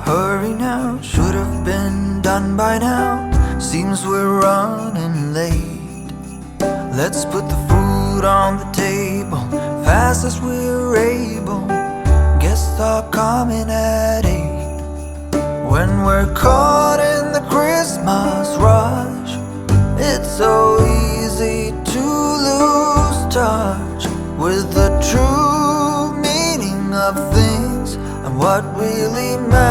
hurry now, should have been done by now. Seems we're running late. Let's put the food on the table, fast as we're able. Guests are coming at 8. When we're caught in the Christmas rush, it's so easy to lose touch with the true meaning of things and what really matters.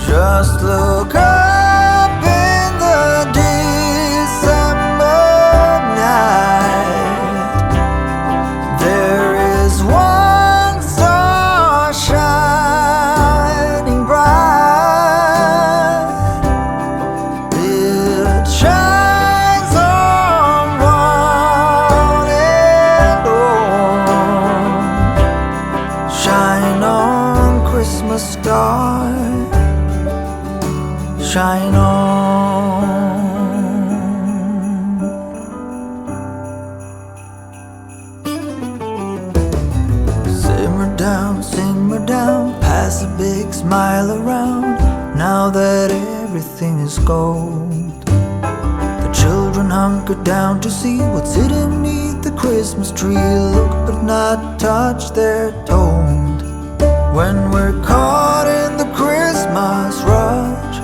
Just look up in the December night. There is one star shining bright. It shines on one and all. Shine on, Christmas star. Shine on. Simmer down, pass a big smile around. Now that everything is gold, the children hunker down to see what's hidden beneath the Christmas tree. Look but not touch, they're told. When we're caught in the Christmas rush,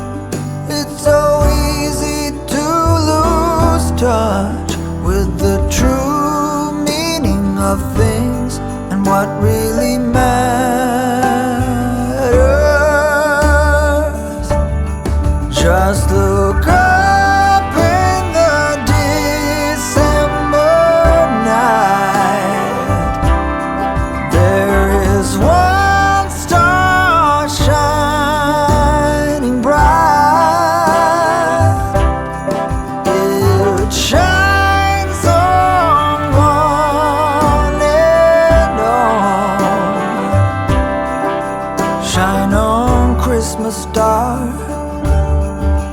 it's so easy to lose touch with the true meaning of things and what really matters. Just look up in the December night. There is one star shining bright. It shines on one and all. Shine on, Christmas star.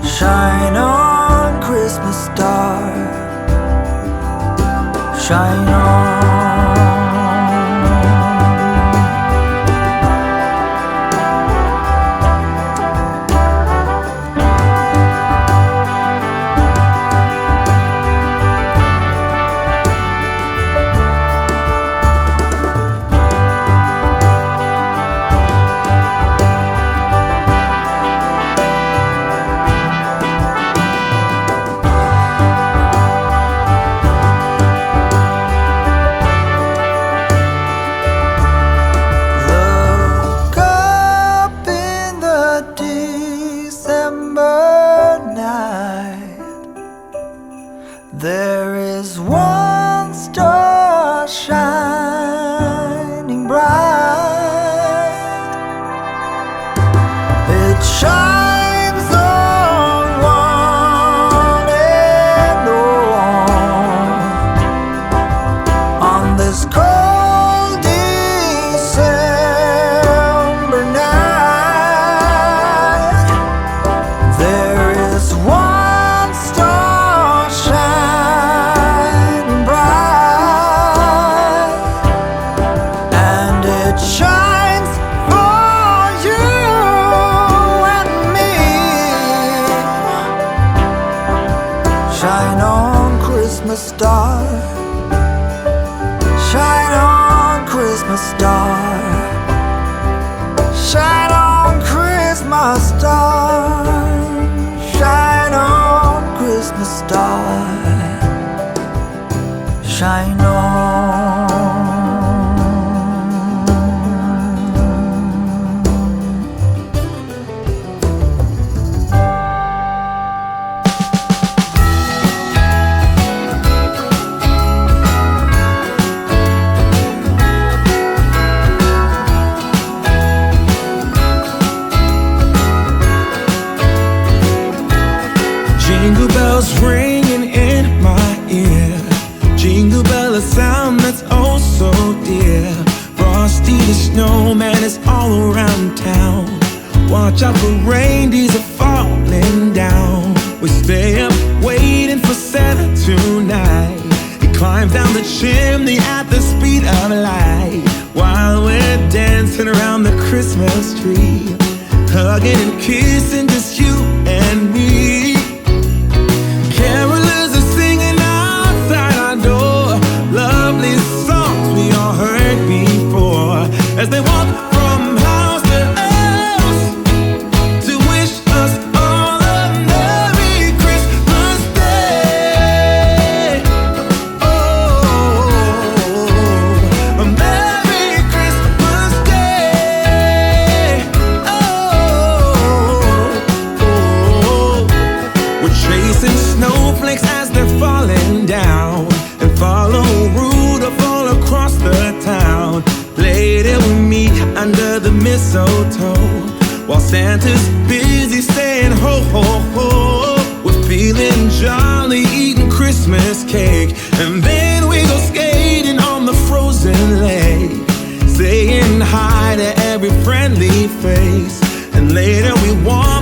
Shine on, Christmas star. Shine on. There is one star shining bright. It shines on one and all. On this cold December night, there is one star shining bright, and it shines for you and me. Shine on, Christmas star. Shine on, Christmas star. Shine on, Christmas star. Shine on, Christmas star. Shine on. Jingle bells ringing in my ear. Jingle bell, a sound that's oh so dear. Frosty the snowman is all around town. Watch out for reindeers are falling down. We stay up waiting for Santa tonight. He climbs down the chimney at the speed of light. while we're dancing around the Christmas tree, hugging and kissing just you and me. Carolers are singing outside our door, lovely songs we all heard before, as they walk from house to house to wish us all a Merry Christmas Day. Oh, a Merry Christmas Day. Oh, we're chasing snowflakes as they're falling down, and follow Rudolph all across the town. Later we meet under the mistletoe, while Santa's busy saying ho ho ho. We're feeling jolly, eating Christmas cake, and then we go skating on the frozen lake, saying hi to every friendly face. And later we walk